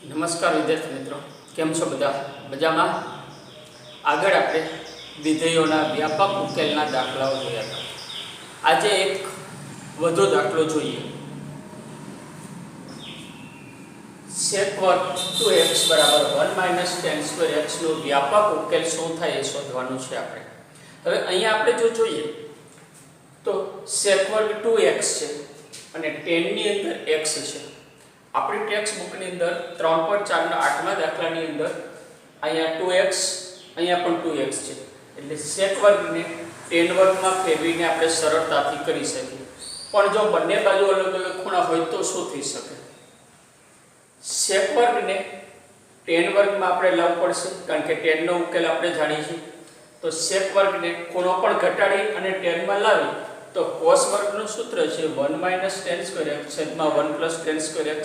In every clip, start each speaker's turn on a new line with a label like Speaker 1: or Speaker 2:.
Speaker 1: નમસ્કાર વિદ્યાર્થી મિત્રો, કેમ છો બધા? મજામાં? આગળ આપણે વિધેયોના વ્યાપક ઉકેલના દાખલાઓ જોયા હતા. આજે એક વધુ દાખલો જોઈએ. sec વર્ગ 2x બરાબર 1 - tan સ્ક્વેર x નો વ્યાપક ઉકેલ શું થાય એ શોધવાનું છે આપણે. હવે અહીંયા આપણે જો જોઈએ તો sec વર્ગ 2x છે અને tan ની અંદર x છે. આપણી ટેક્સ્ટ બુકની અંદર 3.4 ના 8મા દાખલાની અંદર અહીંયા 2x અહીંયા પણ 2x છે. એટલે sec વર્ગને tan વર્ગમાં ફેરવીને આપણે સરળતાથી કરી શકીએ. પણ જો બંને બાજુ અલગ અલગ ખૂણા હોય તો શું થઈ શકે? sec વર્ગને tan વર્ગમાં આપણે લાવવું પડશે, કારણ કે tan નો ઉકેલ આપણે જાણીએ છીએ. તો sec વર્ગને ખૂણો પણ ઘટાડી અને tan માં લાવી તો cos વર્ગનું સૂત્ર છે 1 - tan સ્ક્વેર x છેદમાં 1 + tan સ્ક્વેર x.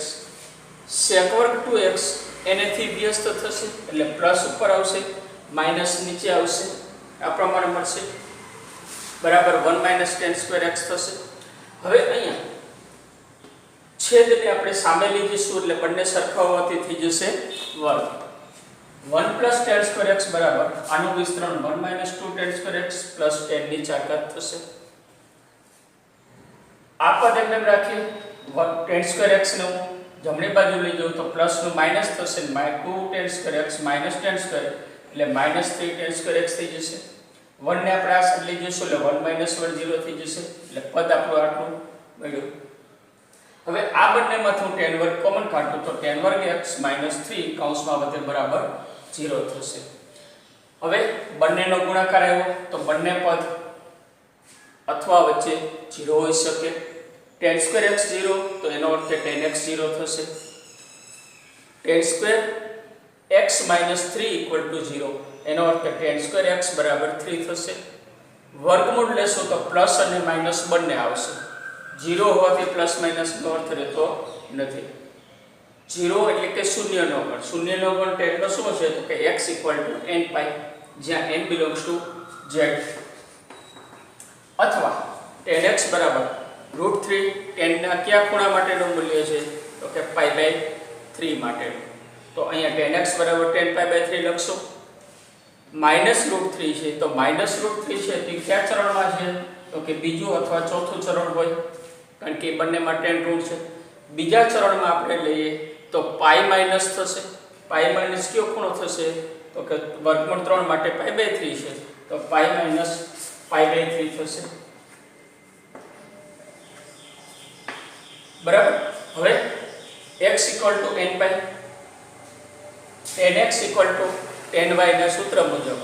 Speaker 1: sec વર્ગ 2x એનેથી વ્યસ્ત થશે એટલે પ્લસ ઉપર આવશે, માઈનસ નીચે આવશે, આ પ્રમાણે મળશે બરાબર 1 - tan સ્ક્વેર x થશે. હવે અહીંયા છેદને આપણે સામે લીધીશું એટલે બંને સરખા હોવાથી થઈ જશે વર્ગ. 1 + tan સ્ક્વેર x બરાબર આનું વિસ્તરણ 1 - 2 tan સ્ક્વેર x + tan ની 4 ઘાત થશે. આ પદ એમ રાખીએ tan સ્ક્વેર x નો જમણી બાજુ લઈ જાવ તો પ્લસ નું માઈનસ થશે, 2 tan square x - tan square એટલે -3 tan સ્ક્વેર x થઈ જશે. 1 ને આપણે આ સાઈડ લઈ જઈશું એટલે 1 - 1 0 થઈ જશે એટલે પદ આપણું આટલું મળ્યું. હવે આ બંનેમાંથી હું tan વર્ગ કોમન કાઢું તો tan વર્ગ x - 3 કૌંસમાં વધે બરાબર 0 થશે. હવે બંનેનો ગુણાકાર આવ્યો તો બંને પદ અથવા વચ્ચે 0 હોઈ શકે. tan સ્ક્વેર x 0 તો એનો અર્થ છે tan x 0 થશે. tan સ્ક્વેર x - 3 = 0 એનો અર્થ tan સ્ક્વેર x બરાબર 3 થશે. વર્ગમૂળ લેશો તો પ્લસ અને માઈનસ બંને આવશે. 0 હોવાથી પ્લસ માઈનસ નો અર્થ રહેતો નથી. 0 એટલે કે શૂન્યનો ગણ. શૂન્યનો ગણ tan નો શું છે તો કે x = n π, જ્યાં n belongs to z. અથવા tan x બરાબર √3 tan ના કયા ખૂણા માટેનું મૂલ્ય છે તો કે π/3 માટેનું. તો અહીંયા tan x બરાબર tan π/3 લખશો. -√3 છે તો -√3 છે તે કયા ચરણમાં છે તો કે બીજું અથવા ચોથું ચરણ હોય, કારણ કે બંનેમાં tan ઋણ છે. બીજા ચરણમાં આપણે લઈએ તો π માઈનસ થશે. π માઈનસ કયો ખૂણો થશે તો કે વર્ગમૂળ 3 માટે π/3 છે તો π માઈનસ π/3 થશે. બરાબર. હવે x = n π, tan x = tan y ના સૂત્ર મુજબ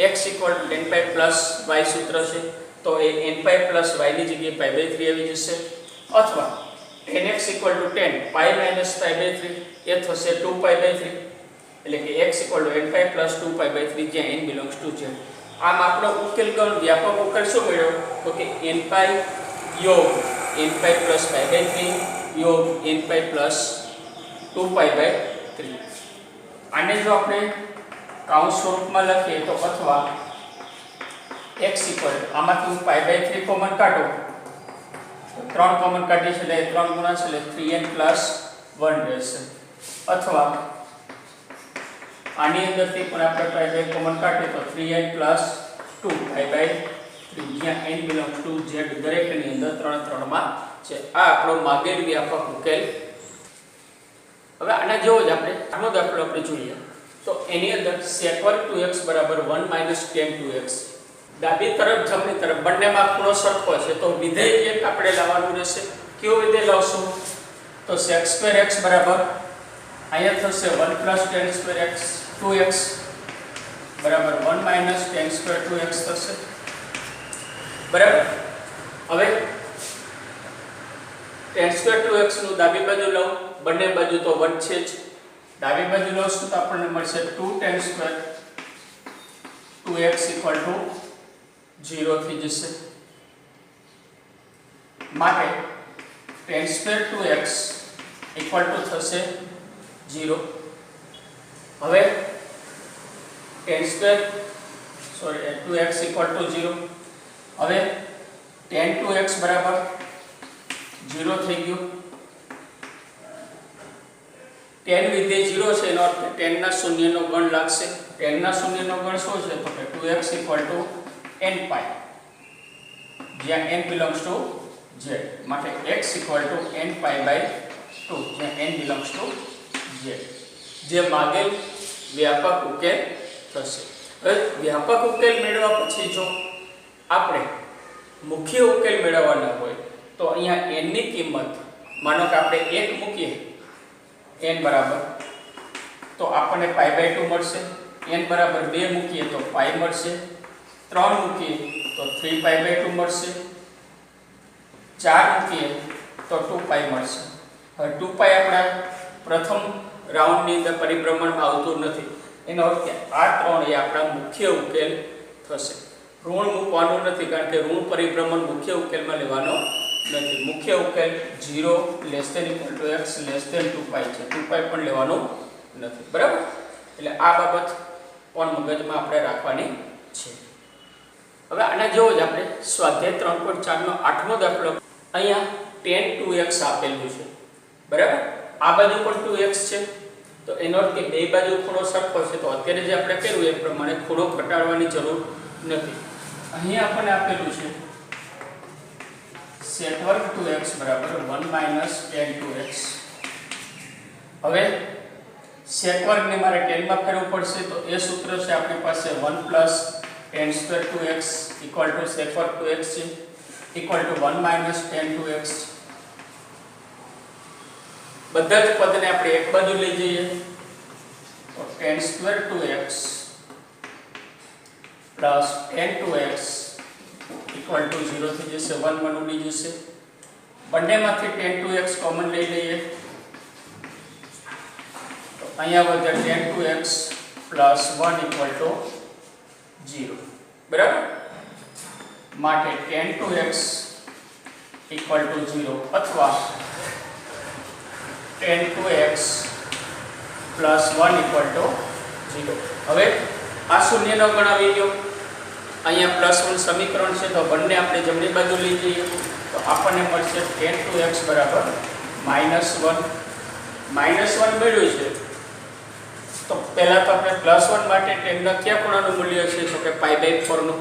Speaker 1: x = n π + y સૂત્ર છે તો એ n π + y ની જગ્યાએ π/3 આવી જશે. અથવા tan x = tan π - π/3 એ થશે 2π/3 એટલે કે x = n π + 2π/3 જ્યાં n belongs to z. આમ આપણો ઉકેલ ગણ વ્યાપક ઉકેલ શું મળ્યો તો કે n π યોગ n π + π/3 યોગ n π + 2π/3. આને જો આપણે કૌંસ સ્વરૂપમાં લખીએ તો અથવા x આમાંથી હું π/3 કોમન કાઢું તો 3 કોમન કાઢીએ એટલે 3 ગુણા છે એટલે 3n + 1 રહેશે. અથવા આની અંદરથી પણ આપણે π/3 કોમન કાઢીએ તો 3n + 2π/3 જ્યાં n belongs to z દરેકની અંદર 3 માં છે. આ આપણો માગેલ વ્યાપક ઉકેલ. હવે આના જેવો જ આપણે આનો દાખલો આપણે જોઈએ તો એની અંદર sec વર્ગ 2x બરાબર 1 - tan 2x. ડાબી તરફ જમણી તરફ બંનેમાં ખૂણો સરખો છે તો વિધેય એક આપણે લાવવાનું રહેશે. કયો વિધેય લાવશું તો sec સ્ક્વેર x બરાબર અહીંયા થશે 1 + tan સ્ક્વેર x 2x બરાબર 1 - tan સ્ક્વેર 2x થશે. બરાબર. હવે tan સ્ક્વેર 2x નું ડાબી બાજુ લઉં, બંને બાજુ તો 1 છે જ. ડાબી બાજુ લઉં તો આપણને મળશે 2 tan સ્ક્વેર 2x = 0 થઈ જશે. માટે tan સ્ક્વેર 2x = થશે 0. હવે tan સ્ક્વેર 2x = 0. હવે tan 2x બરાબર 0 થઈ ગયું. tan વિધેય 0 છે એનો અર્થ tan ના શૂન્યનો ગણ લાગશે. tan ના શૂન્યનો ગણ શું છે તો કે 2x n pi, જ્યાં n belongs to z. માટે x n pi by 2, જ્યાં n belongs to z. જે માગેલ વ્યાપક ઉકેલ થશે. હવે વ્યાપક ઉકેલ મેળવ્યા પછી જો આપણે મુખ્ય ઉકેલ મેળવવાના હોય તો અહીંયા n ની કિંમત માનો કે આપણે 1 મૂકીએ n બરાબર તો આપણને pi by 2 મળશે. n બરાબર 2 મૂકીએ તો pi મળશે. 3 મૂકીએ તો 3 pi by 2 મળશે. 4 મૂકીએ તો 2 pi મળશે. હવે 2 pi આપણા પ્રથમ રાઉન્ડ ની અંદર પરિભ્રમણમાં આવતું નથી. એનો અર્થ કે આ 3 એ આપણા મુખ્ય ઉકેલ થશે. ઋણ મૂકવાનું નથી કારણ કે ઋણ પરિભ્રમણ મુખ્ય ઉકેલમાં લેવાનો નથી. મુખ્ય ઉકેલ 0 ≤ x ≤ 2 pi છે. 2 pi પણ લેવાનું નથી. બરાબર? એટલે આ બાબત પણ મગજમાં આપણે રાખવાની છે. હવે આના જેવો જ આપણે સ્વાધ્યાય 3.4 નો 8મો દાખલો. અહીંયા tan 2x આપેલું છે. બરાબર? આ બાજુ પણ 2x છે તો એનો અર્થ કે બે બાજુ ખૂણો સરખો છે તો અત્યારે જે આપણે કર્યું એ પ્રમાણે ખૂણો ઘટાડવાની જરૂર નથી. અહીં આપણને આપેલું છે sec વર્ગ 2x બરાબર 1 - tan 2x. હવે sec વર્ગને મારે tan માં ફેરવવું પડશે તો એ સૂત્ર છે આપણી પાસે 1 + tan સ્ક્વેર 2x = sec વર્ગ 2x છે = 1 - tan 2x. બધા જ પદને આપણે એક બાજુ લઈ જઈએ તો tan square 2x plus tan 2x = 0 થઈ જશે. 1 1 ઉડી જશે. બંનેમાંથી tan 2x કોમન લઈ લઈએ તો અહીંયા વધે tan 2x પ્લસ 1 = 0. બરાબર? માટે tan 2x = 0 અથવા tan 2x plus 1 = 0. હવે આ શૂન્યનો ગણ આવી ગયો. અહીંયા +1 સમીકરણ છે તો બંને આપણે જમણી બાજુ લઈ જઈએ તો આપણને મળશે tan 2x બરાબર -1. -1 મળ્યું છે તો પહેલા તો આપણે +1 માટે tan ના કયા ખૂણાનું મૂલ્ય છે તો કે pi by 4 નું.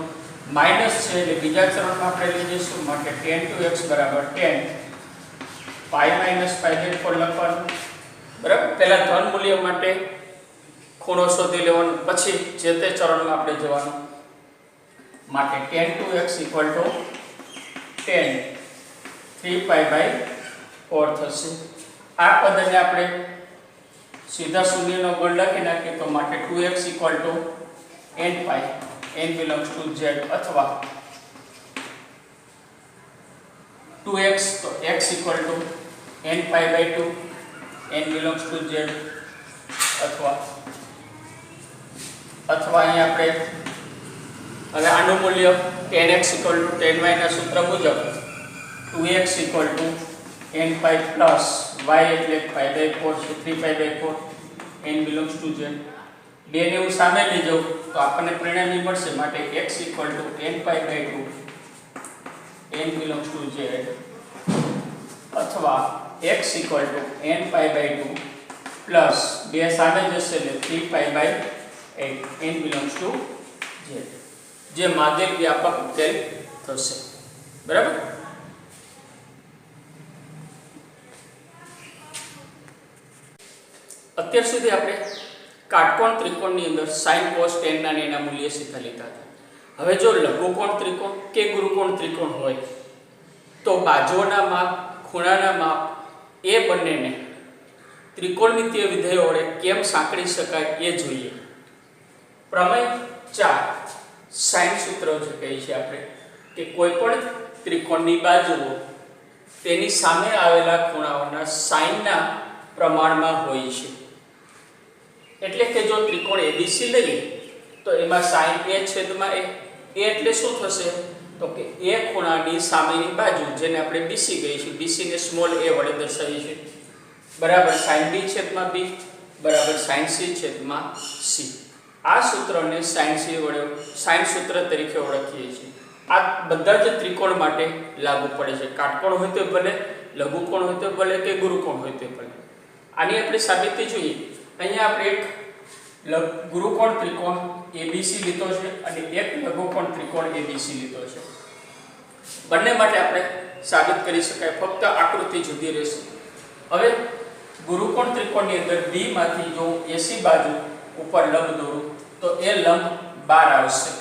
Speaker 1: માઈનસ છે એટલે બીજા ચરણમાં આપણે લઈ જઈશું. માટે tan 2x બરાબર tan pi - pi by 4 લખવાનું. બરાબર? પહેલા ધન મૂલ્ય માટે ખૂણો શોધી લેવાનો પછી જે તે ચરણમાં આપણે જવાનું. માટે tan 2x = tan 3 pi by 4 થશે. આ પદને આપણે સીધા શૂન્યનો ગણ લખી નાખીએ તો માટે 2x = n pi, n belongs to z અથવા 2x તો x = n pi by 2, n belongs to z અથવા અહીંયા આપણે હવે આનું મૂલ્ય tan x = tan y ના સૂત્ર મુજબ 2x = n pi plus y એટલે pi by 4 છે 3 pi by 4, n belongs to z. બે ને હું સામે લઈ જાઉં તો આપણને પરિણામ મળશે. માટે x = n pi by 2, n belongs to z અથવા x = n pi by 2 plus બે સામે જશે એટલે 3 pi by 8, n belongs to z. જે માગેલ વ્યાપક ઉકેલ થશે. બરાબર? અત્યાર સુધી આપણે કાટકોણ ત્રિકોણની અંદર sin cos tan ના એના મૂલ્ય શીખી લીધા હતા. હવે જો લઘુકોણ ત્રિકોણ કે ગુરુકોણ ત્રિકોણ હોય તો બાજુઓના માપ, ખૂણાના માપ એ બંનેને ત્રિકોણમિતીય વિધેયો વડે કેમ સાંકળી શકાય એ જોઈએ. પ્રમેય 4 sin સૂત્ર જે કહે છે આપણે કે કોઈ પણ ત્રિકોણની બાજુઓ તેની સામે આવેલા ખૂણાઓના sin ના પ્રમાણમાં હોય છે. એટલે કે જો ત્રિકોણ ABC લઈએ તો એમાં sin a/a એટલે શું થશે તો કે a ખૂણાની સામેની બાજુ જેને આપણે BC કહીશું, BC ને સ્મોલ a વડે દર્શાવીએ છીએ, બરાબર sin b/b બરાબર sin c/c. આ સૂત્રને sin c વડે sin સૂત્ર તરીકે ઓળખીએ છીએ. આ બધા જ ત્રિકોણ માટે લાગુ પડે છે. કાટકોણ હોય તો ભલે, લઘુકોણ હોય તો ભલે કે ગુરુકોણ હોય તો ભલે. આની આપણે સાબિતી જોઈએ. અહીંયા આપણે એક ગુરુકોણ ત્રિકોણ ABC લીધો છે અને એક લઘુકોણ ત્રિકોણ ABC લીધો છે. બંને માટે આપણે સાબિત કરી શકાય, ફક્ત આકૃતિ જુદી રહેશે. હવે ગુરુકોણ ત્રિકોણની અંદર B માંથી જો AC બાજુ ઉપર લંબ દોરું તો એ લંબ 12 આવશે.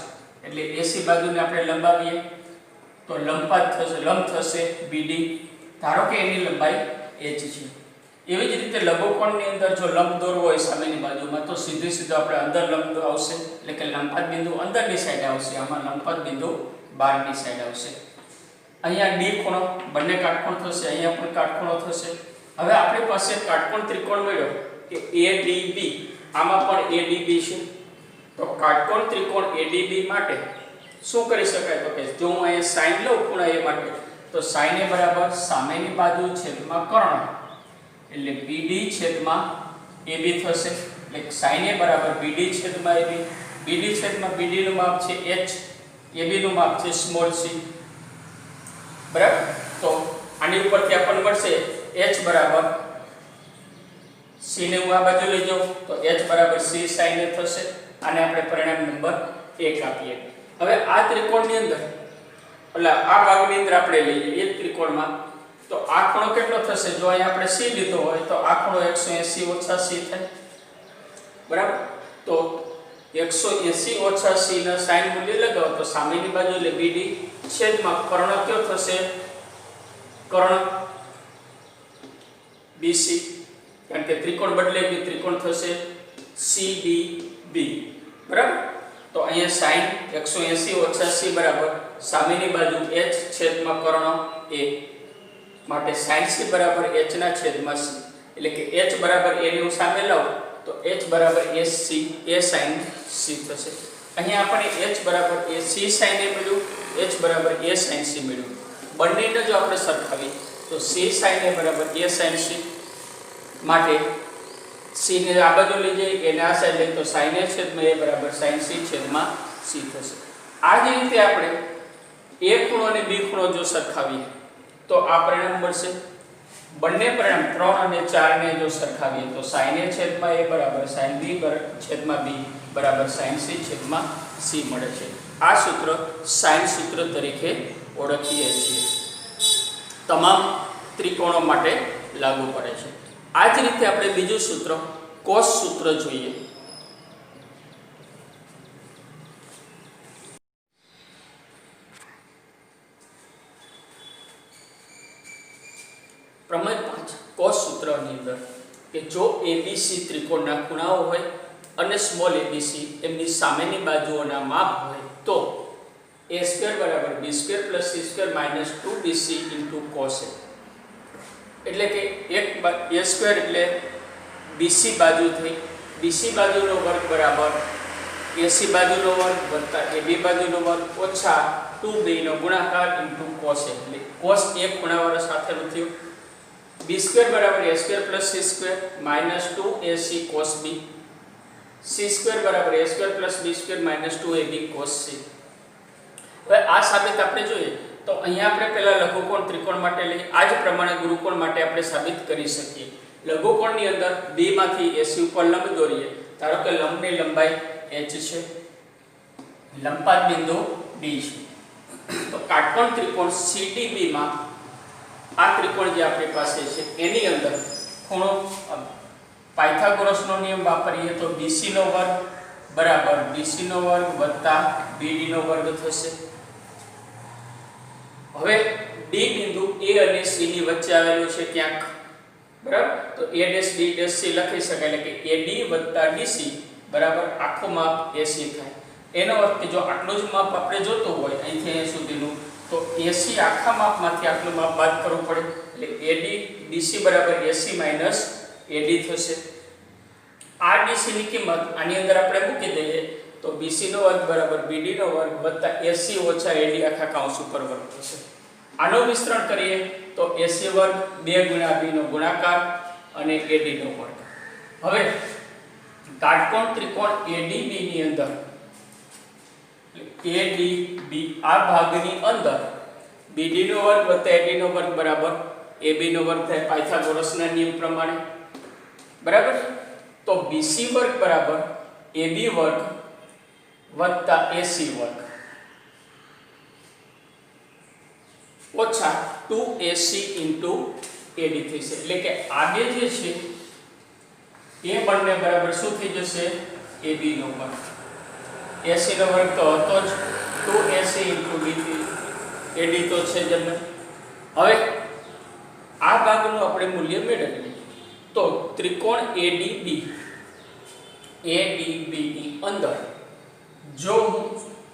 Speaker 1: એટલે AC બાજુને આપણે લંબાવીએ તો લંબ થશે BD. ધારો કે એની લંબાઈ h છે. એવી જ રીતે લઘુકોણની અંદર જો લંબ દોરવો હોય સામેની બાજુમાં તો સીધો આપણે અંદર લંબ આવશે, એટલે કે લંબપાત બિંદુ અંદરની સાઈડ આવશે. આમાં લંબપાત બિંદુ બહારની સાઈડ આવશે. અહીંયા D ખૂણો બંને કાટકોણ થશે, અહીંયા પણ કાટકોણો થશે. હવે આપણી પાસે કાટકોણ ત્રિકોણ મળ્યો કે ADB. આમાં પણ ADB છે. તો કાટકોણ ત્રિકોણ ADB માટે શું કરી શકાય? તો કે જો હું અહીંયા sin લઉં ખૂણા A માટે તો sin A બરાબર સામેની બાજુ છેદમાં કર્ણ, એટલે BD છેદમાં AB થશે. એટલે sin A બરાબર BD છેદમાં AB. BD છેદમાં BD નું માપ છે h, AB નું માપ છે સ્મોલ c. બરાબર. તો આની ઉપરથી આપણને મળશે h બરાબર c ને હું આ બાજુ લઈ જાઉં તો h બરાબર c sin A થશે. આને આપણે પરિણામ નંબર 1 આપીએ. હવે આ ત્રિકોણની અંદર એટલે આ ભાગની અંદર આપણે લઈએ એક ત્રિકોણમાં તો આ ખૂણો કેટલો થશે? જો અહીંયા આપણે c લીધો હોય તો આ ખૂણો 180 ઓછા c થાય. બરાબર. તો 180 ઓછા c ના sin મૂલ્ય લગાવો તો સામેની બાજુ એટલે BD છેદમાં કર્ણ કયો થશે? કર્ણ BC. કારણ કે ત્રિકોણ બદલે કે ત્રિકોણ થશે CDB. બરાબર. તો અહીંયા sin 180 ઓછા c બરાબર સામેની બાજુ h છેદમાં કર્ણ a માટે sin c બરાબર h ના છેદમાં c. એટલે કે h બરાબર a ને હું સામે લાવું તો h બરાબર a sin c થશે. અહીંયા આપણે h બરાબર a c sin a મળ્યું, h બરાબર a sin c મળ્યું. બંનેને જો આપણે સરખાવીએ તો c sin a બરાબર a sin c માટે c ને આ બાજુ લઈ જઈએ એને આ સાઈડ લઈએ તો sin a છેદમાં a બરાબર sin c છેદમાં c થશે. આ જ રીતે આપણે a ખૂણો અને b ખૂણો જો સરખાવીએ તો આ પરિણામ મળશે. બંને પરિણામ 3 અને 4 ને જો સરખાવીએ તો sin a છેદમાં a બરાબર sin b છેદમાં b બરાબર sin c છેદમાં c મળે છે. આ સૂત્ર sin સૂત્ર તરીકે ઓળખીએ છીએ. તમામ ત્રિકોણો માટે લાગુ પડે છે. આ જ રીતે આપણે બીજું સૂત્ર cos સૂત્ર જોઈએ. પ્રમેય 5 cos સૂત્રની અંદર કે જો ABC ત્રિકોણના ખૂણાઓ હોય અને સ્મોલ abc એમની સામેની બાજુઓના માપ હોય તો a² બરાબર b² + c² - 2bc * cos a. એટલે કે a² એટલે BC બાજુ થઈ, BC બાજુનો વર્ગ બરાબર AC બાજુનો વર્ગ વત્તા AB બાજુનો વર્ગ ઓછા 2b નો ગુણાકાર * cos a. એટલે cos a ખૂણાવાળા સાથેનું થયું. b² બરાબર a² + c² - 2ac cos b. c² બરાબર a² + b² - 2ab cos c. હવે આ સાબિત આપણે જોઈએ તો અહીંયા આપણે પહેલા લઘુકોણ ત્રિકોણ માટે લઈ આ જ પ્રમાણે ગુરુકોણ માટે આપણે સાબિત કરી શકીએ. લઘુકોણની અંદર B માંથી AC ઉપર લંબ દોરીએ. ધારો કે લંબની લંબાઈ h છે, લંબપાત બિંદુ D છે. તો કાટકોણ ત્રિકોણ CDB માં આ ત્રિકોણ જે આપણી પાસે છે એની અંદર ખૂણો પાયથાગોરસનો નિયમ વાપરીએ તો BC નો વર્ગ બરાબર BC નો વર્ગ વત્તા BD નો વર્ગ થશે. હવે D બિંદુ A અને C ની વચ્ચે આવેલું છે ક્યાંક. બરાબર. તો a' d' c લખી શકાય. એટલે કે AD + DC બરાબર આખું માપ AC થાય. એનો અર્થ કે જો આટલું જ માપ આપણે જોતું હોય અહીંથી અહીં સુધીનું તો AC આખા માપમાંથી આટલું માપ બાદ કરવું પડે. એટલે AD BC બરાબર AC - AD થશે. આ DC ની કિંમત આની અંદર આપણે મૂકી દઈએ તો BC નો વર્ગ બરાબર BD નો વર્ગ વત્તા AC ઓછા AD આખા કૌંસ ઉપર વર્ગ થશે. આનું વિસ્તરણ કરીએ તો AC વર્ગ 2 × B નો ગુણાકાર અને AD નો વર્ગ. હવે કાટકોણ ત્રિકોણ ADB ની અંદર ADB આ ભાગની અંદર BD નો વર્ગ વત્તા AD નો વર્ગ બરાબર AB નો વર્ગ થાય પાયથાગોરસના નિયમ પ્રમાણે. બરાબર. તો BC વર્ગ બરાબર AB વર્ગ વત્તા AC વર્ગ ઓછા 2AC ઇન્ટુ AD થશે. એટલે કે આગે જે છે એ બંને બરાબર શું થઈ જશે? AB નો વર્ગ. AC નો વર્ગ તો હતો જ, 2AC ઇન્ટુ AD તો છે જ. હવે આ ભાગનું આપણે મૂલ્ય મેળવીએ તો ત્રિકોણ ADB ની અંદર જો હું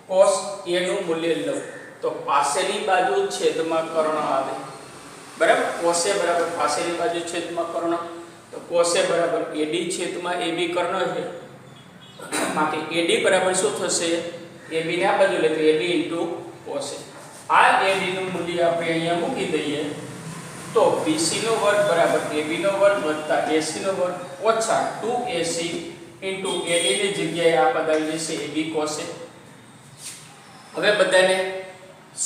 Speaker 1: cos A નું મૂલ્ય લઉં તો પાસેની બાજુ છેદમાં કર્ણ આવે. બરાબર. cos A બરાબર પાસેની બાજુ છેદમાં કર્ણ, તો cos A બરાબર AD છેદમાં AB કર્ણ છે. માટે AD બરાબર શું થશે? AB ને આ બાજુ લે તો AD cos A. આ AD નું મૂલ્ય આપણે અહીંયા મૂકી દઈએ તો BC નો વર્ગ બરાબર AB નો વર્ગ વત્તા AC નો વર્ગ ઓછા 2AC ઇન્ટુ AD ની જગ્યાએ આ પદ આવી જશે AB cos A. હવે બધાને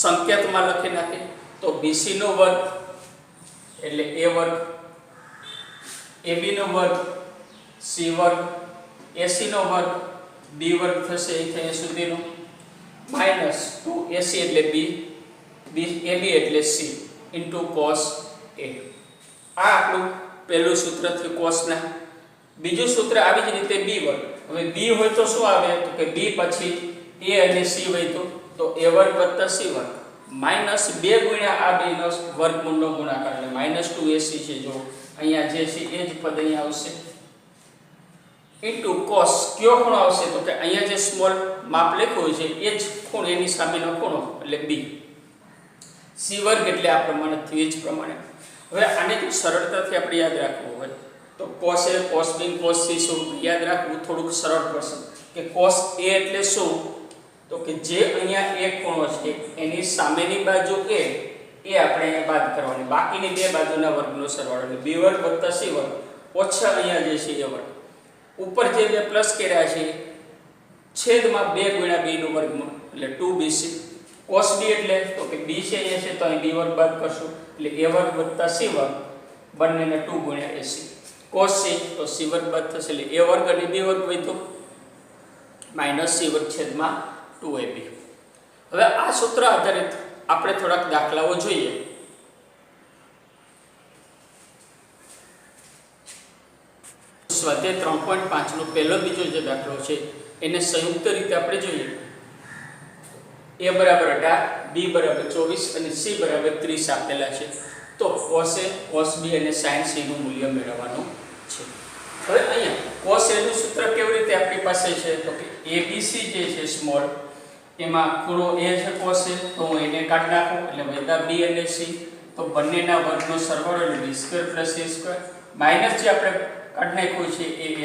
Speaker 1: સંકેતમાં લખી નાખીએ તો BC નો વર્ગ એટલે A વર્ગ, AB નો વર્ગ C વર્ગ, AC નો વર્ગ B વર્ગ થશે અહીંયા સુધીનો માઈનસ 2AC એટલે B, AB એટલે C ઇન્ટુ cos A. આ આપણું પહેલું સૂત્ર થયું cos ના. બીજું સૂત્ર આવી જ રીતે B વર્ગ. હવે B હોય તો શું આવે? તો કે B પછી A અને C હોય તો A વર્ગ વત્તા C વર્ગ માઈનસ 2 ગુણ્યા આ બેનો વર્ગમૂળનો ગુણાકાર એટલે માઈનસ 2AC છે. જો અહીંયા જે છે એ જ પદ અહીંયા આવશે ઇન્ટુ cos. કયો ખૂણો આવશે? તો કે અહીંયા જે સ્મોલ માપ લખ્યું છે એ જ ખૂણો, એની સામેનો ખૂણો એટલે B. C વર્ગ એટલે આ પ્રમાણે થયું જ પ્રમાણે. હવે આને જો સરળતાથી આપણે યાદ રાખવું હોય તો cos A, cos B, cos C શું યાદ રાખવું થોડુંક સરળ પડશે. કે cos A એટલે શું? તો કે જે અહીંયા એક ખૂણો છે એની સામેની બાજુ A એ આપણે અહીંયા બાદ કરવાની, બાકીની બે બાજુના વર્ગનો સરવાળો એટલે B વર્ગ વત્તા C વર્ગ ઓછા અહીંયા જે છે A વર્ગ. ઉપર જે બે પ્લસ કર્યા છે છેદમાં 2 ગુણ્યા B નું વર્ગમૂળ એટલે 2BC. cos B એટલે તો કે B છે અહીંયા છે તો અહીં B વર્ગ બાદ કરશું એટલે A વર્ગ વત્તા C વર્ગ બંનેને 2 ગુણ્યા AC. cos C તો C વર્ગ બાદ થશે એટલે A વર્ગ અને B વર્ગ વધ્યો માઈનસ C વર્ગ છેદમાં 2AB. હવે આ સૂત્ર આધારિત આપણે થોડાક દાખલાઓ જોઈએ. સ્વાધ્યાય 3.5 નો પહેલો બીજો જે દાખલો છે એને સંયુક્ત રીતે આપણે જોઈએ. A બરાબર 18, B બરાબર 24 અને C બરાબર 30 આપેલા છે. તો cos A, cos B અને sin C નું મૂલ્ય મેળવવાનું છે. હવે અહીંયા cos A નું સૂત્ર કેવી રીતે આપણી પાસે છે? તો કે ABC જે છે સ્મોલ એમાં ખૂણો A છે cos A તો હું એને કાઢી નાખું એટલે વધ્યા B અને C તો બંનેના વર્ગનો સરવાળો એટલે B² + A² માઈનસ જે આપણે કાઢી નાખ્યું છે એ A²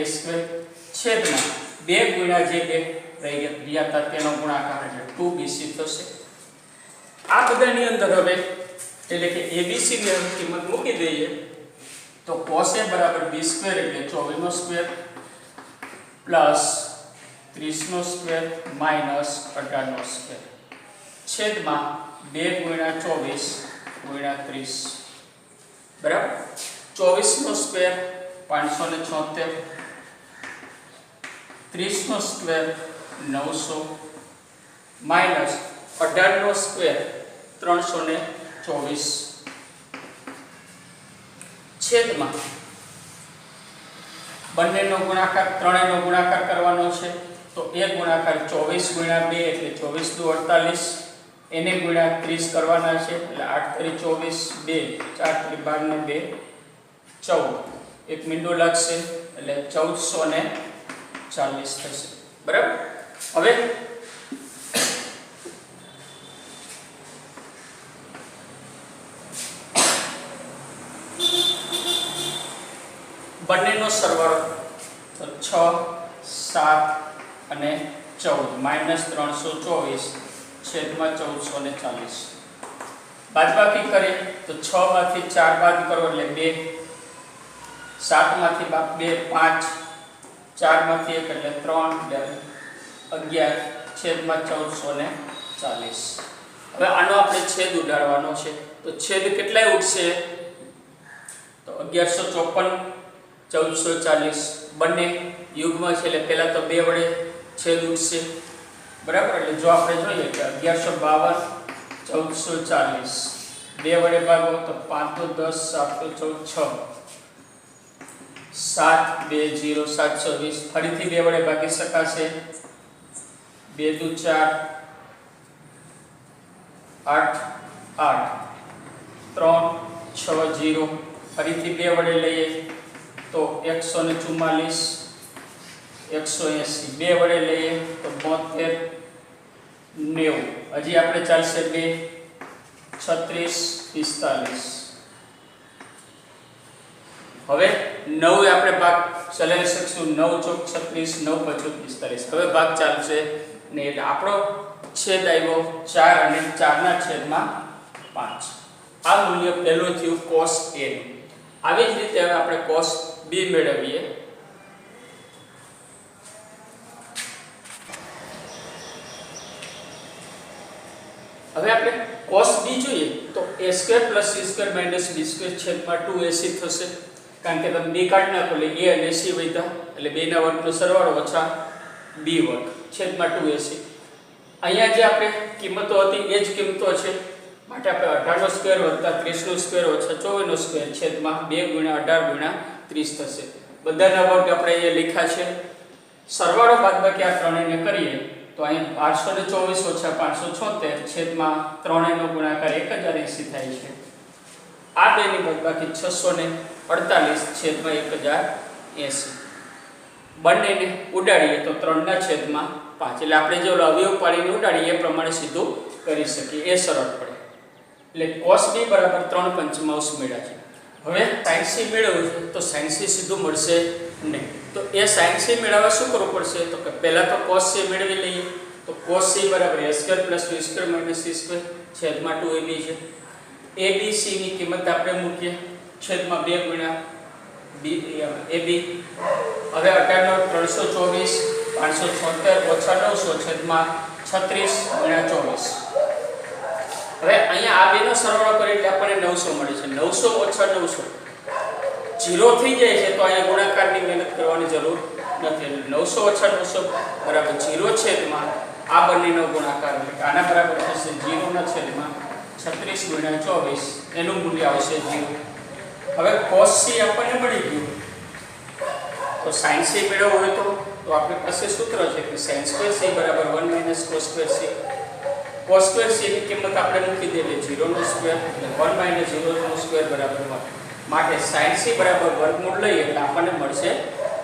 Speaker 1: છેદમાં 2 ગુણ્યા જે બે રહી ગયા હતા તેનો ગુણાકાર એટલે 2BC થશે. આ બધાની અંદર હવે એટલે કે ABC ની કિંમત મૂકી દઈએ તો cos A બરાબર B² એટલે 24 નો સ્ક્વેર પ્લસ 30 નો સ્ક્વેર માઈનસ 18 નો સ્ક્વેર છેદમાં 2 ગુણ્યા 24 ગુણ્યા 30 બરાબર. 24 નો સ્ક્વેર 576, 30 નો સ્ક્વેર 900 માઈનસ 18 નો સ્ક્વેર 324 છેદમાં બંનેનો ગુણાકાર ત્રણેયનો ગુણાકાર કરવાનો છે તો એક ગુણાકાર 24 ગુણ્યા 2 એટલે 24 દુ 48 એને ગુણ્યા 30 કરવાના છે એટલે 8 તરી 24 2 4 તરી 12 ને 2 14 એક મીંડો લાગશે એટલે 1440 થશે. બરાબર. હવે બંનેનો સરવાળો તો 6 7 અને 14 માઈનસ 324 છેદમાં 1440 બાદબાકી કરીએ તો 6 માંથી 4 બાદ કરો એટલે 2 7 માંથી 2 5 4 માંથી 1 એટલે 3 11 છેદમાં 1440. હવે આનો આપણે છેદ ઉડાડવાનો છે તો છેદ કેટલાય ઉડશે તો 1154 1440 બંને યુગ્મ છે એટલે પહેલા તો 2 વડે છેદ ઉડશે બરાબર એટલે જો આપણે જોઈએ કે 1152 1440 2 વડે ભાગો તો 5 તો 10 7 તો 14 6 7 2 0 720 ફરીથી 2 વડે ભાગી શકાશે 2 દુ 4 8 8 3 6 0 ફરીથી 2 વડે લઈએ તો 144 180 2 વડે લઈએ તો 72 90 હજી આપણે ચાલશે 2 36 45 હવે 9 આપણે ભાગ ચલાવી શકશું 9 ચોક 36 9 5 45 હવે ભાગ ચાલશે ને એટલે આપણો છેદ આવ્યો 4 અને 4 ના છેદમાં 5 આ મૂલ્ય પહેલું થયું cos A નું આવી જ રીતે હવે આપણે cos B મેળવીએ હવે આપણે cos B જોઈએ તો a² + c² - b² છેદમાં 2ac થશે કારણ કે તમે b કાઢી નાખો એટલે a અને c વધ્યા એટલે બેના વર્ગનો સરવાળો ઓછા b વર્ગ છેદમાં 2ac અહીંયા જે આપણે કિંમતો હતી એ જ કિંમતો છે માટે આપણે 18 નો સ્ક્વેર વત્તા 30 નો સ્ક્વેર ઓછા 24 નો સ્ક્વેર છેદમાં 2 * 18 * 30 થશે બધાના વર્ગ આપણે અહીંયા લખ્યા છે સરવાળો બાદબાકી આ ત્રણેયને કરીએ તો અહીં 824 ઓછા 576 છેદમાં ત્રણેયનો ગુણાકાર 1080 થાય છે આ બેની બાદબાકી 648 છેદમાં 1080 બંનેને ઉડાડીએ તો 3 ના છેદમાં 5 એટલે આપણે જે અવયવ પાડીને ઉડાડીએ એ પ્રમાણે સીધું કરી શકીએ એ સરળ પડે એટલે cos B બરાબર 3 પંચમાંશ મેળવ્યા છે હવે sin C મેળવવું છે તો sin C સીધું મળશે નહીં તો એ sin C મેળવવા શું કરવું પડશે તો કે પહેલા તો cos C મેળવી લઈએ તો cos C બરાબર a² + b² - c² છેદમાં 2ab છે abc ની કિંમત આપણે મૂકીએ છેદમાં 2 * b ab હવે 18 નો 324 576 ઓછા 900 છેદમાં 36 * 24 હવે અહીંયા આ બેનો સરવાળો કરીએ એટલે આપણને 900 મળે છે 900 ઓછા 900 0 થઈ જાય છે તો અહીંયા ગુણાકારની મહેનત કરવાની જરૂર નથી 900 ઓછા 900 બરાબર 0 છેદમાં આ બંનેનો ગુણાકાર એટલે આના બરાબર થશે 0 ના છેદમાં 36 * 24 એનું મૂલ્ય આવશે 0 હવે cos C આપણને મળી ગયું તો sin C મેળવવું હોય તો આપણી પાસે સૂત્ર છે કે sin² C બરાબર 1 - cos² C cos² C ની કિંમત આપણે મૂકી દઈએ 0 નો સ્ક્વેર એટલે 1 - 0 નો સ્ક્વેર બરાબર 1 માટે sin C બરાબર વર્ગમૂળ લઈએ એટલે આપણને મળશે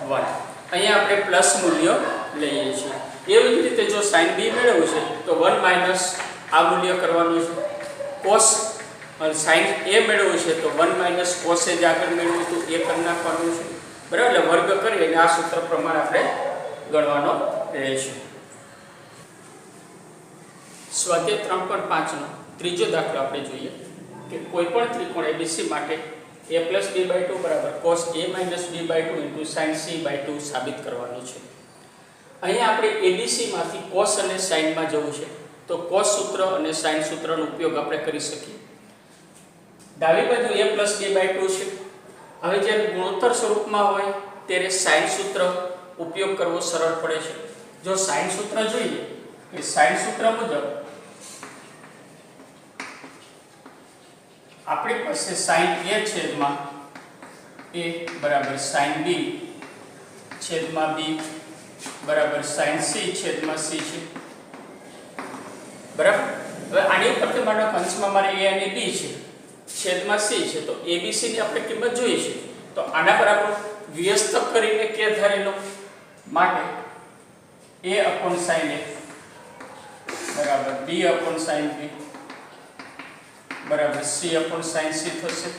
Speaker 1: 1 અહીંયા આપણે પ્લસ મૂલ્ય લઈએ છીએ એવી જ રીતે જો sin B મેળવવું છે તો 1 - આ મૂલ્ય કરવાનું છે cos અને sin A મેળવવું છે તો 1 - cos A જ આગળ મેળવ્યું તો એ કરી નાખવાનું છે બરાબર એટલે વર્ગ કરી અને આ સૂત્ર પ્રમાણે આપણે ગણવાનો રહેશે સ્વાધ્યાય 3.5 નો ત્રીજો દાખલો આપણે જોઈએ કે કોઈપણ ત્રિકોણ ABC માટે a + b/2 બરાબર cos A - b/2 * sin C/2 સાબિત કરવાનું છે અહીંયા આપણે ABC માંથી cos અને sin માં જવું છે તો cos સૂત્ર અને sin સૂત્રનો ઉપયોગ આપણે કરી શકીએ ડાબી બાજુ a + b/2 છે હવે જ્યારે ગુણોત્તર સ્વરૂપમાં હોય ત્યારે sin સૂત્ર ઉપયોગ કરવો સરળ પડે છે જો sin સૂત્ર જોઈએ કે sin સૂત્ર મુજબ આપણી પાસે sin A છેદમાં A બરાબર sin B છેદમાં B બરાબર sin C છેદમાં C છે બરાબર હવે આની ઉપરથી માનો અંશમાં મારે A અને B છે છેદમાં C છે તો ABC ની આપણે કિંમત જોઈએ છે તો આના બરાબર વ્યસ્ત કરીને કે ધારી લો માટે A/sin A બરાબર B/sin B બરાબર C/sin C થશે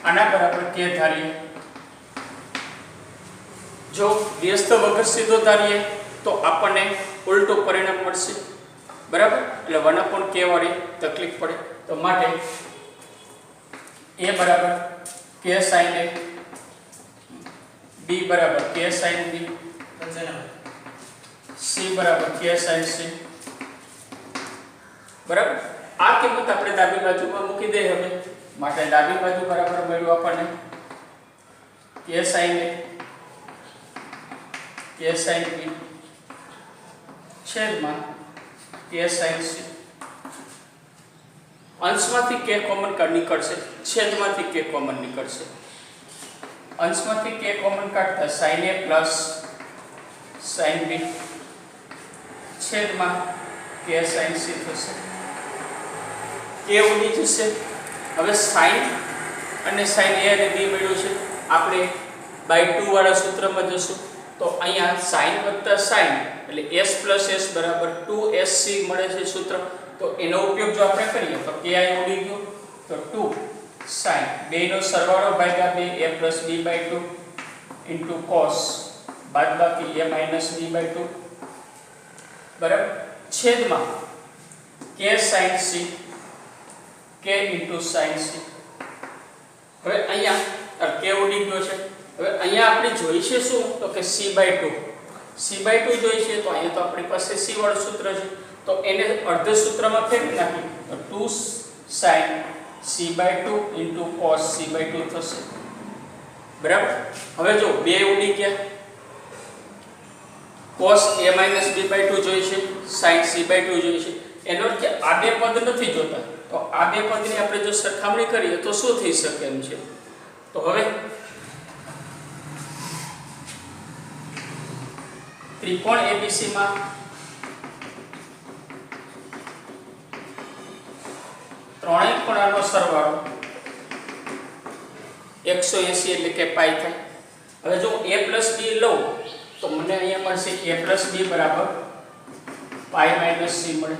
Speaker 1: આના બરાબર કે ધારીએ જો વ્યસ્ત વગર સીધો ધારીએ તો આપણને ઉલટું પરિણામ મળશે બરાબર એટલે 1/k વાળી તકલીફ પડે તો માટે A બરાબર k/sin A B બરાબર k/sin B C બરાબર k/sin C બરાબર આ કિંમત આપણે ડાબી બાજુમાં મૂકી દઈએ હવે માટે ડાબી બાજુ બરાબર મળ્યું આપણને k sin a k sin b છેદમાં k sin c। અંશમાંથી k common નીકળશે, છેદમાંથી k કોમન નીકળશે। અંશમાંથી k કોમન કાઢતા sin a plus sin b છેદમાં k sin c થશે। k ઉડી જશે। હવે sin અને sin a અને b મળ્યું છે, આપણે બાય 2 વાળા સૂત્રમાં જશું તો અહીંયા sin વત્તા sin એટલે s પ્લસ s બરાબર 2sc મળે છે સૂત્ર। તો એનો ઉપયોગ જો આપણે કરીએ તો k અહીં ઉડી ગયો તો 2 sin બેનો સરવાળો ભાગ્યા 2 a plus b by 2 into cos બાદબાકી a માઇનસ b બાય 2 બરાબર છેદમાં k sin c k into sin c। હવે અહીંયા k ઉડી ગયો છે। હવે અહીંયા આપણે જોઈશે શું તો કે c બાય 2 જોઈશે તો અહીંયા તો આપણી પાસે c વાળું સૂત્ર છે તો એને અર્ધ સૂત્રમાં ફેરવી નાખી તો 2 sin c by 2 into cos c by 2 થશે બરાબર। હવે જો બે ઉડી ગયા, cos a minus b by 2 જોઈશે, sin c બાય 2 જોઈશે। એનો અર્થ કે આ બે પદ નથી જોતા તો આ બે પદની આપણે જો સરખામણી કરીએ તો શું થઈ શકે એમ છે। તો હવે ત્રિકોણ ABC માં ત્રણેય ખૂણાનો સરવાળો 180 એટલે કે પાઈ થાય। હવે જો a પ્લસ b લઉં તો મને અહીંયા મળશે a પ્લસ b બરાબર પાઈ માઇનસ c મળે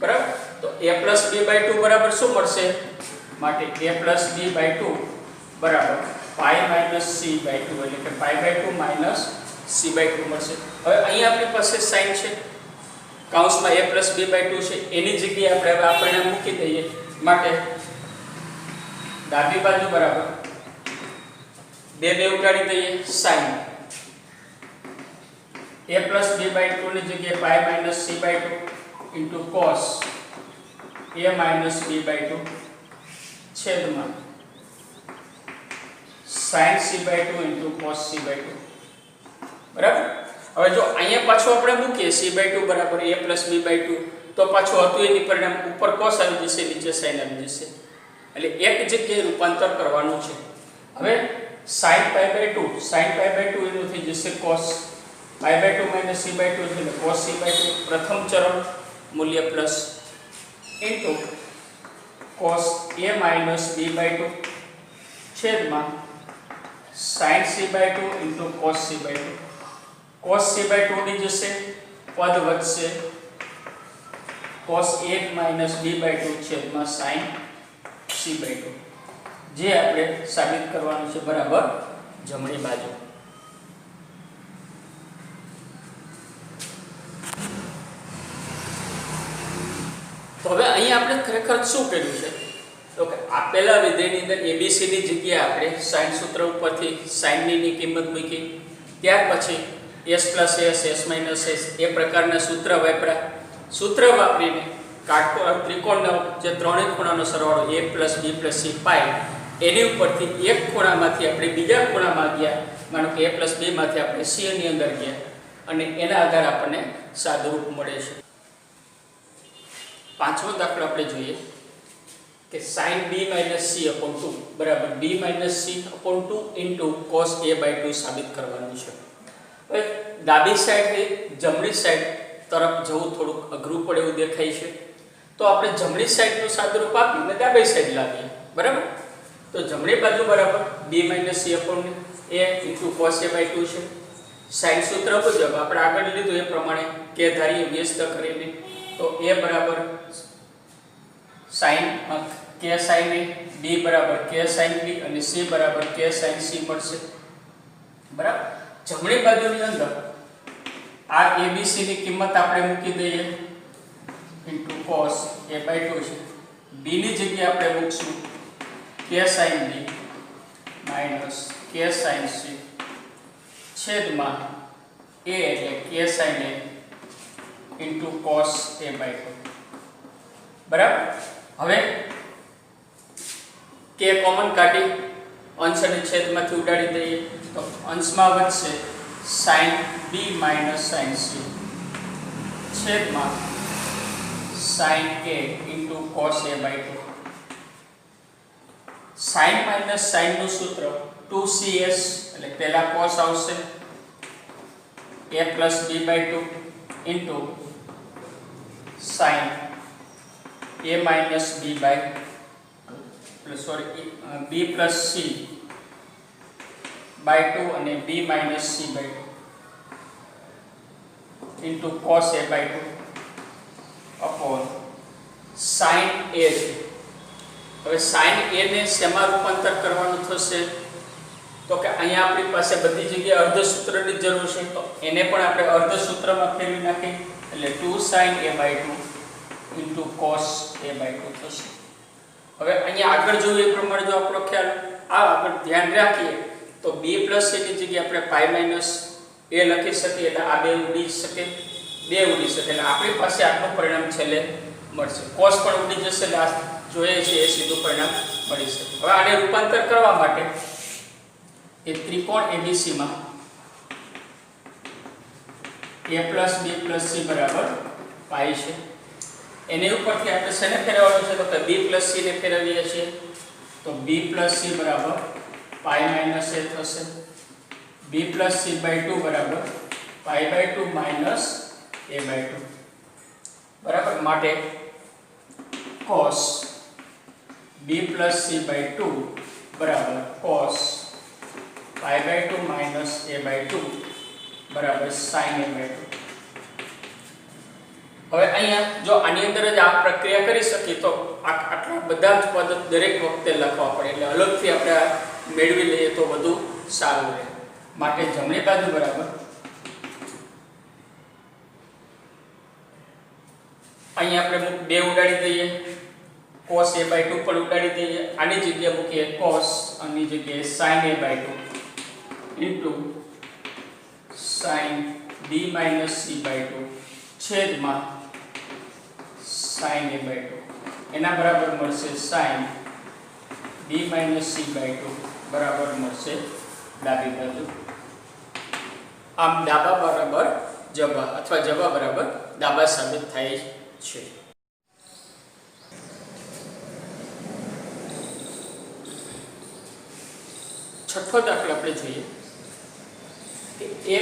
Speaker 1: બરાબર। તો a પ્લસ b બાય 2 બરાબર શું મળશે માટે a પ્લસ b બાય 2 બરાબર પાઈ માઇનસ c બાય 2 એટલે કે pi by 2 minus c by 2 મળશે। હવે અહીંયા આપણી પાસે sin છે, કૌંસમાં a પ્લસ b બાય 2 છે, એની જગ્યાએ આપણે હવે આ પરિણામ મૂકી દઈએ માટે ડાબી બાજુ બરાબર બે ઉડાડી દઈએ sin a plus b by 2 ની જગ્યાએ pi minus c by 2 into cos a minus b by 2 છેદમાં sin c by 2 into cos c by 2 બરાબર। હવે જો અહીંયા પાછું આપણે મૂકીએ c બાય 2 બરાબર a પ્લસ b બાય 2 તો પાછું હતું એની પરિણામ ઉપર cos આવી જશે, નીચે sin આવી જશે એટલે એક જગ્યાએ રૂપાંતર કરવાનું છે। હવે sin પાઈ બાય 2 એનું થઈ જશે cos pi by 2 minus c by 2 એટલે cos c બાય 2 પ્રથમ ચરણ મૂલ્ય plus into cos a minus b by 2 છેદમાં sin c by 2 into cos c by 2 cos c by 2 ની જશે પદ વધશે cos a minus b by 2 છેદમાં sin c બાય 2 જે આપણે સાબિત કરવાનું છે બરાબર જમણી બાજુ। તો હવે અહીં આપણે ખરેખર શું કર્યું છે તો કે આપેલા વિધેયની અંદર abc ની જગ્યાએ આપણે sin સૂત્ર ઉપરથી sin ની કિંમત મૂકી, ત્યાર પછી s plus s minus s એ પ્રકારના સૂત્ર વાપર્યા। સૂત્ર વાપરીને કાટકોણ ત્રિકોણનો જે ત્રણેય ખૂણાનો સરવાળો a plus b plus c પાઈ એની ઉપરથી એક ખૂણામાંથી આપણે બીજા ખૂણામાં ગયા, માનો કે a પ્લસ b માંથી આપણે c ની અંદર ગયા અને એના આધારે આપણને સાદુરૂપ મળે છે। પાંચમો દાખલો આપણે જોઈએ કે sin b minus c upon 2 બરાબર b minus c upon 2 into cos a by 2 સાબિત કરવાનું છે। હવે ડાબી સાઈડથી જમણી સાઈડ તરફ જવું થોડુંક અઘરું પડે એવું દેખાય છે તો આપણે જમણી સાઈડનું સાદુરૂપ આપીને ડાબી સાઈડ લાવીએ બરાબર। તો જમણી બાજુ બરાબર b minus c upon a into cos a by 2 છે। sin સૂત્ર મુજબ આપણે આગળ લીધું એ પ્રમાણે k ધારીએ વ્યસ્ત કરીને તો a બરાબર sin k sin a, b બરાબર k sin b અને c બરાબર k sin c મળશે બરાબર। જમણી બાજુની અંદર આ abc ની કિંમત આપણે મૂકી દઈએ ઇન્ટુ cos a બાય 2 છે, b ની જગ્યાએ આપણે મૂકશું k sin b minus k sin c છેદમાં a એટલે k sin a into cos a by 2 બરાબર। હવે k કોમન કાઢી અંશ અને છેદમાંથી ઉડાડી દઈએ તો અંશમાં વધશે sin b minus sin c છેદમાં sin a into cos a by 2. sin minus sin નું સૂત્ર 2cs એટલે પહેલા cos આવશે a plus b by 2 into sin a minus b by b plus c by 2 અને b minus c by 2 into cos a by 2 upon sin a છે. હવે sin a ને શેમાં રૂપાંતર કરવાનું થશે તો કે અહીંયા આપણી પાસે બધી જગ્યાએ અર્ધ સૂત્રની જરૂર છે તો એને પણ આપણે અર્ધ સૂત્રમાં ફેરવી નાખીએ એટલે 2 sin a by 2 into cos a by 2 થશે. હવે અહીંયા આગળ જોઈએ એ પ્રમાણે જો આપણો ખ્યાલ આગળ ધ્યાન રાખીએ તો b plus a ની જગ્યાએ આપણે pi minus a લખી શકીએ એટલે આ બે ઉડી શકે એટલે આપણી પાસે આટલું પરિણામ છેલ્લે મળશે. cos પણ ઉડી જશે એટલે આ જોઈએ છે એ સીધું પરિણામ મળી શકે. હવે આને રૂપાંતર કરવા માટે એ ત્રિકોણ ABC માં a plus b plus c બરાબર pi છે. એની ઉપરથી આપણે શેને ફેરવવાનું છે તો કે b plus c ને ફેરવીએ છીએ તો b plus c બરાબર pi minus a થશે. b plus c by 2 બરાબર pi by 2 minus a by 2 બરાબર. માટે cos b plus c by 2 બરાબર cos pi by 2 minus a by 2 બરાબર sin a by 2. હવે અહીંયા જો આની અંદર જ આ પ્રક્રિયા કરી શકીએ તો આટલા બધા જ પદ દરેક વખતે લખવા પડે એટલે અલગથી આપણે મેળવી લઈએ તો વધુ સારું રહે. માટે જમણી બાજુ બરાબર અહીંયા આપણે 2 ઉડાડી દઈએ cos a by 2 પણ ઉડાડી દઈએ આની જગ્યાએ મૂકીએ cos આની જગ્યાએ sin a by 2 into sin b minus c by 2 છેદમાં sin a by 2 એના બરાબર મળશે sin b minus c by 2 બરાબર મળશે ડાબી બાજુ. આમ ડાબા બરાબર જબા અથવા જબા બરાબર ડાબા સાબિત થાય છે. છઠ્ઠો દાખલો આપણે જોઈએ કે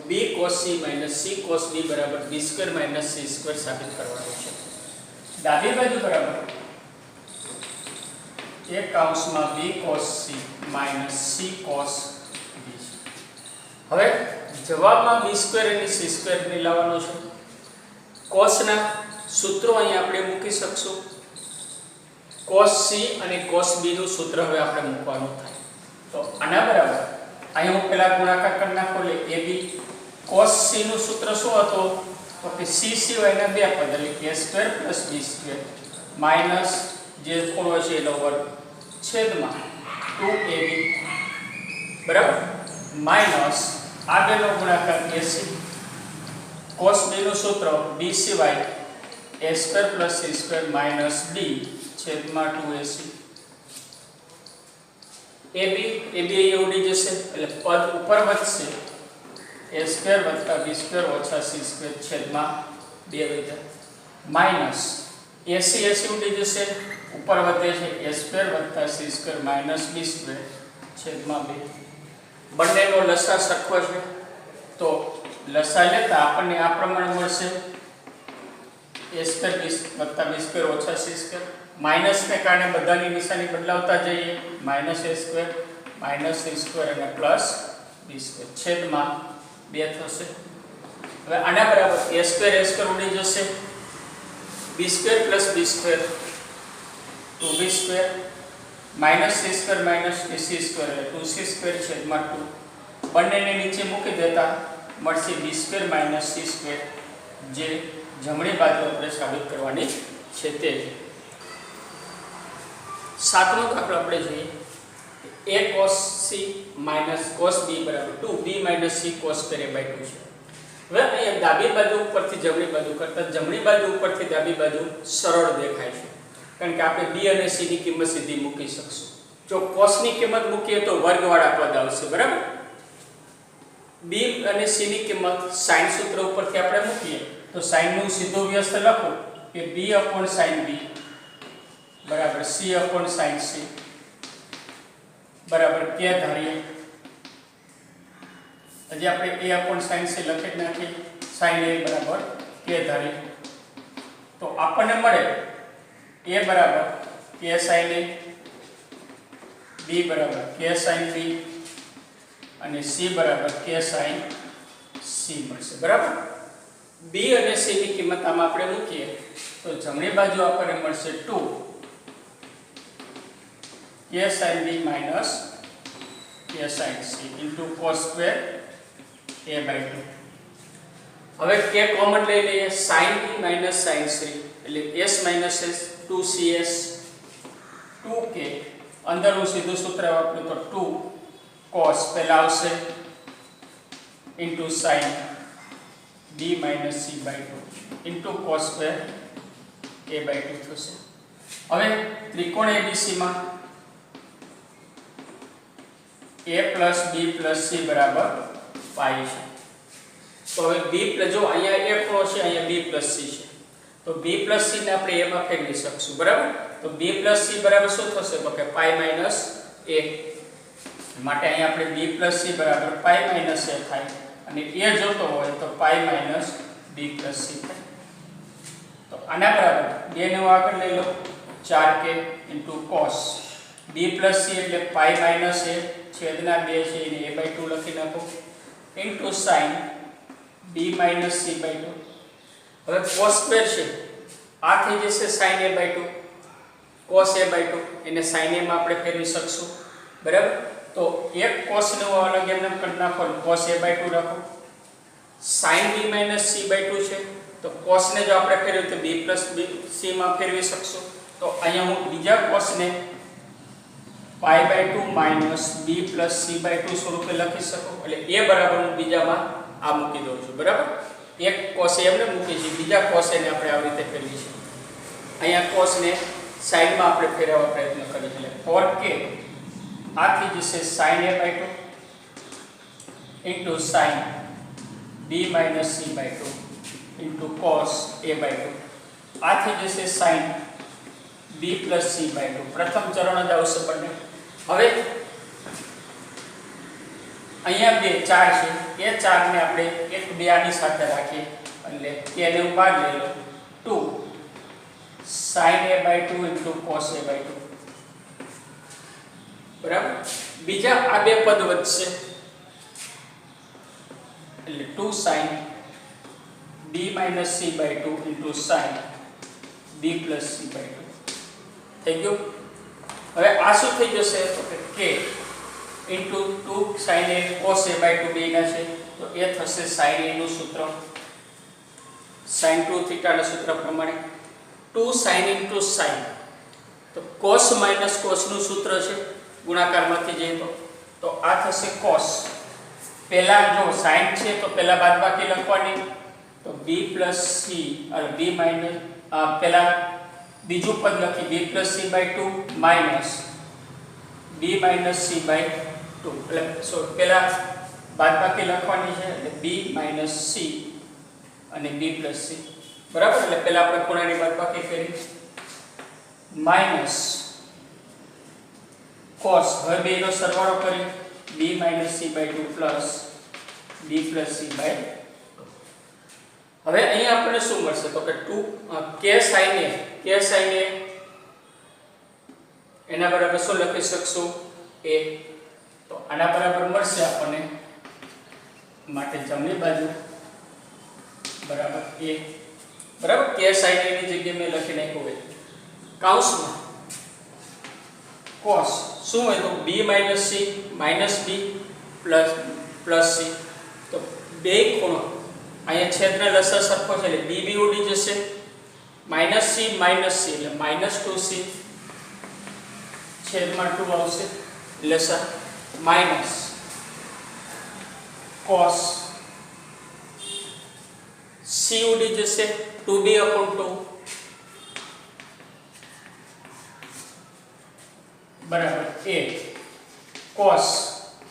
Speaker 1: b cos c minus c cos b બરાબર b square minus c square સાબિત કરવાનું છે. ડાબી બાજુ બરાબર એક કૌંસમાં b cos c minus c cos b. હવે જવાબમાં b square અને c square ને લાવવાનો છે. cos ના સૂત્રો અહીં આપણે મૂકી શકશું. cos c અને cos b નું સૂત્ર હવે આપણે મૂકવાનું થાય તો આના બરાબર અહીં હું પહેલા ગુણાકાર કરી નાખો એટલે ab cos c નું સૂત્ર શું હતું તો કે c સિવાયના બે પદ એટલે a square plus b square minus જે ખૂણો છે એનો વર્ગ છેદમાં 2ab બરાબર માઈનસ આ બેનો ગુણાકાર ac cos b નું સૂત્ર b સિવાય a square plus c square minus d છેદમાં 2ac ab અહીં ઉડી જશે એટલે પદ ઉપર વધશે a square વત્તા b square ઓછા c square છેદમાં 2 વધે માઈનસ ac ઉડી જશે ઉપર વધે છે a square વત્તા c square minus b square છેદમાં 2. બંનેનો લસા સરખો છે તો લસા લેતા આપણને આ પ્રમાણે મળશે a square વત્તા b square ઓછા c square માઈનસ ને કારણે બધાની નિશાની બદલાવતા જઈએ minus a square minus c square અને પ્લસ b square છેદમાં 2 થશે. હવે આના બરાબર a square ઉડી જશે b square plus b square 2b square minus c square minus c square એટલે 2c square છેદમાં 2 બંનેને નીચે મૂકી દેતા મળશે b square minus c square જે જમણી બાજુ આપણે સાબિત કરવાની છે તે. સાતમો દાખલો આપણે જોઈએ a cos c minus cos b બરાબર 2b minus c cos square a by 2 છે. હવે અહીંયા ડાબી બાજુ ઉપરથી જમણી બાજુ કરતા જમણી બાજુ ઉપરથી ડાબી બાજુ સરળ દેખાય છે કારણ કે આપણે b અને c ની કિંમત સીધી મૂકી શકશું. જો cos ની કિંમત મૂકીએ તો વર્ગવાળા પદ આવશે, બરાબર. b અને c ની કિંમત sin સૂત્ર ઉપરથી આપણે મૂકીએ તો sin નું સીધું વ્યસ્ત લખો કે b sin b બરાબર c sin c બરાબર k ધારીએ. હજી આપણે a sin c લખી જ નાખીએ, sin a બરાબર k ધારીએ તો આપણને મળે a બરાબર k sin a, b બરાબર k sin b અને c બરાબર k sin c મળશે, બરાબર. b અને c ની કિંમત આમાં આપણે મૂકીએ તો જમણી બાજુ આપણને મળશે 2 k sin b minus k sin c into cos square a by 2. હવે k કોમન લઈ લઈએ, sin b minus sin c એટલે s minus s 2cs 2k અંદર હું સીધું સૂત્ર વાપરું તો 2 cos પહેલા આવશે into sin b minus c by 2 into cos square a by 2 થશે. હવે ત્રિકોણ abc માં a plus b plus c બરાબર પાઈ છે. તો હવે b જો અહીંયા a ખૂણો છે, અહીંયા b plus c છે તો b plus c ને આપણે a માં ફેરવી શકશું, બરાબર. તો b plus c બરાબર શું થશે તો કે પાઈ minus a માટે અહીંયા આપણે b plus c બરાબર પાઈ minus a થાય અને a જોતો હોય તો પાઈ minus b plus c થાય. તો આના બરાબર 2 ને આગળ લઈ લો 4k into cos b plus c એટલે પાઈ minus a છેદના 2 છે એને a by 2 લખી નાખો into sin b minus c by 2. હવે cos સ્ક્વેર છે આ થઈ જશે sin a by 2 cos a by 2 એને sin a માં આપણે ફેરવી શકશું, બરાબર. તો એક cos ને અલગ એમને કરી નાખો cos a by 2 રાખો. sin b minus c by 2 છે તો cos ને જો આપણે ફેરવીએ તો b plus c માં ફેરવી શકશું. તો અહીંયા હું બીજા cos ને પાઈ by 2 minus b plus c by 2 સ્વરૂપે લખી શકું. એટલે a બરાબર હું બીજામાં આ મૂકી દઉં છું, બરાબર. એક cos એમને મૂકી છે, બીજા cos ને આપણે આવી રીતે ફેરવી છે. અહીંયા cos ને sin માં આપણે ફેરવવા પ્રયત્ન કરીએ એટલે 4k આ થઈ જશે sin a by 2 into sin b minus c by 2 into cos a by 2 આ થઈ જશે sin b plus c by 2. પ્રથમ ચરણ જ આવશે બંને. હવે અહીંયા 2 4 છે એ 4 ને આપણે 1 2 આની સાથે રાખીએ એટલે k ને હું બહાર લઈ લઉં 2 sin a by 2 into cos a by 2, બરાબર. બીજા આ બે પદ વધશે એટલે 2 sin b minus c by 2 into sin b plus c by 2 થઈ ગયું. હવે આ શું થઈ જશે તો કે k into 2 sin a cos a by 2 બેના છે તો એ થશે sin a નું સૂત્ર sin 2 થીટા ના સૂત્ર પ્રમાણે 2 sin into sin તો cos minus cos નું સૂત્ર છે ગુણાકારમાંથી જઈએ તો આ થશે cos. પહેલા જો sin છે તો પહેલા બાદબાકી લખવાની તો b plus c અને b minus પહેલા બીજું પદ લખી b plus c by 2 minus b minus c by 2 એટલે પહેલા બાદબાકી લખવાની છે એટલે b minus c અને b plus c, બરાબર. એટલે પહેલા આપણે ખૂણાની બાદબાકી કરી minus cos હવે બેનો સરવાળો કરી b minus c by 2 plus b plus c by 2. હવે અહીંયા આપણને શું મળશે તો કે 2 k sin a એના બરાબર શું લખી શકશું a. તો આના બરાબર મળશે આપણને માટે જમણી બાજુ બરાબર a, બરાબર. k sin a ની જગ્યાએ મેં લખી નાખ્યું હોય કૌંસમાં cos શું હોય તો b minus c minus b plus c. તો બે ખૂણો અહીંયા છેદનો લસા સરખો છે એટલે b ઉડી જશે minus c એટલે -2c છેદમાં 2 આવશે લસા minus cos c ઉડી જશે 2b/2 b બરાબર a cos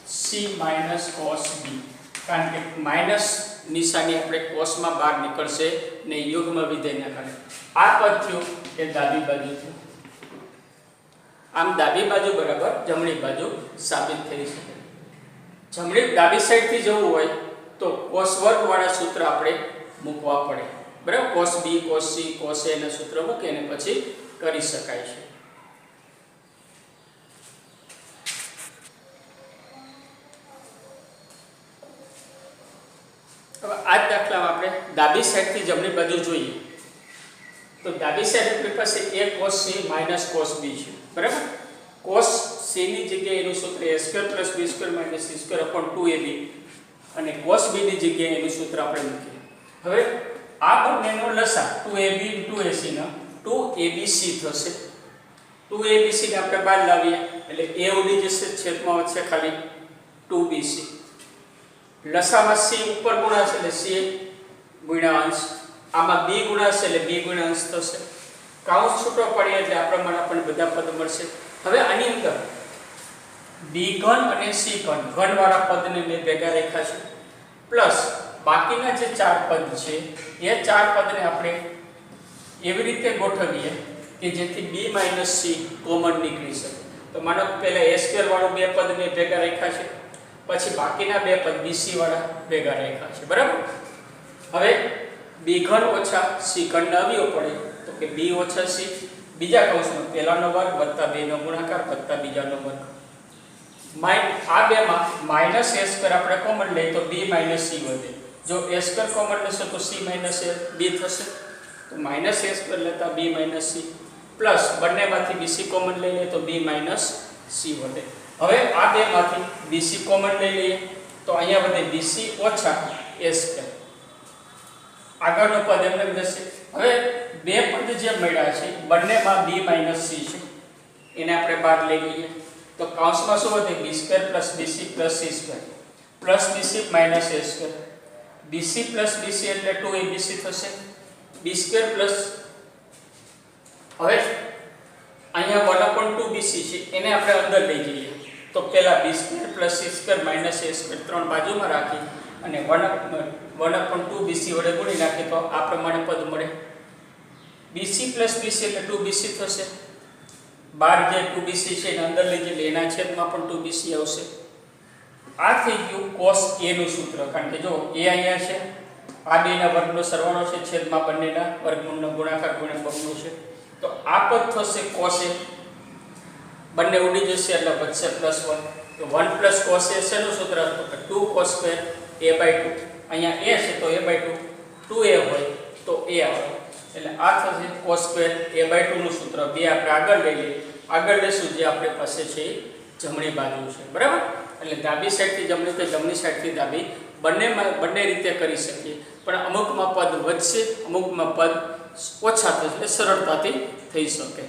Speaker 1: c minus cos b, કારણ કે માઇનસ નિશાની આપણે કોસમાં બહાર નીકળશે ને યુગ્મ વિધેયના કારણે આ પદ થયું એ ડાબી બાજુ થયું. આમ ડાબી બાજુ બરાબર જમણી બાજુ સાબિત થઈ શકે. ડાબી સાઈડથી જવું હોય તો cos વર્ગ વાળા સૂત્ર આપણે મૂકવા પડે, બરાબર. cos b cos c cos a ના સૂત્ર મૂકી અને પછી કરી શકાય છે. હવે આ દાખલામાં આપણે ડાબી સાઈડથી જમણી બાજુ જોઈએ તો ડાબી સાઈડ આપણી પાસે a cos c minus cos b છે, બરાબર. cos c ની જગ્યાએ એનું સૂત્ર a² + b² - c² / 2ab અને cos b ની જગ્યાએ એનું સૂત્ર આપણે મૂકીએ. હવે આ બંનેનો લસા 2ab * ac નો 2abc થશે. 2abc ને આપણે બહાર લાવીએ એટલે a ઉડી જશે, છેદમાં વધશે ખાલી 2bc. લસામાં c ઉપર ગુણાશે એટલે c ગુણ્યા અંશ, આમાં b ગુણાશે એટલે b ગુણ્યા અંશ થશે. કાઉન્સ છૂટો પડે એટલે આ પ્રમાણે આપણને બધા પદ મળશે. હવે આની અંદર b ઘન અને c ઘન ઘનવાળા પદને મેં ભેગા રાખ્યા છે, પ્લસ બાકીના જે ચાર પદ છે એ ચાર પદને આપણે એવી રીતે ગોઠવીએ કે જેથી b - c કોમન નીકળી શકે. તો માનો પહેલા a² વાળું બે પદ મેં ભેગા રાખ્યા છે, પછી બાકીના બે પદ bc વાળા ભેગા રાખ્યા છે, બરાબર. હવે b ઘન ઓછા c ઘન ના અવયવ પડે તો કે b ઓછા c, બીજા કૌંસમાં પહેલાનો વર્ગ વત્તા બેનો ગુણાકાર વત્તા બીજાનો વર્ગ. આ બેમાં -a² આપણે કોમન લઈએ તો b - c વધે. જો a² કોમન લેશો તો c - a b થશે, તો -a² લેતા b - c પ્લસ બંનેમાંથી bc કોમન લઈ લઈએ તો b - c વધે. હવે આ બેમાંથી bc કોમન લઈ લઈએ તો અહીંયા વધે bc ઓછા a². આગળનો પદ એમને જશે. હવે બે પદ જે મળ્યા છે બંનેમાં b - c છે, એને આપણે બહાર લઈ લઈએ તો કૌંસમાં શું વધે b² + bc + c² plus bc - a². bc + bc એટલે 2abc થશે. b² પ્લસ હવે અહીંયા 1/2bc છે એને આપણે અંદર લઈ જઈએ તો પહેલા b² + c² - a² ત્રણ બાજુમાં રાખી અને 1/2bc વડે ગુણી નાખીએ તો આ પ્રમાણે પદ મળે. bc + bc એટલે 2bc થશે. બાર જે 2bc છે એને અંદર લઈ જઈએ એના છેદમાં પણ 2bc આવશે. આ થઈ ગયું cos a નું સૂત્ર, કારણ કે જો a અહીંયા છે, આ બેના વર્ગનો સરવાળો છે, છેદમાં બંનેના વર્ગમૂળનો ગુણાકાર ગુણ્યા બમણું છે, તો આ પદ થશે cos a. બંને ઉડી જશે એટલે વધશે +1. તો 1 + cos a શેનું સૂત્ર હતું કે 2 cos² a/2. અહીંયા a છે તો a/2, 2a હોય તો a આવે એટલે આ થશે cos² a/2 નું સૂત્ર. બે આપણે આગળ લઈ લઈએ, આગળ લેશું જે આપણી પાસે છે જમણી બાજુ છે, બરાબર. એટલે ડાબી સાઈડથી જમણી કે જમણી સાઈડથી ડાબી બંને રીતે કરી શકીએ, પણ અમુકમાં પદ વધશે, અમુકમાં પદ ઓછા થશે, સરળતાથી થઈ શકે.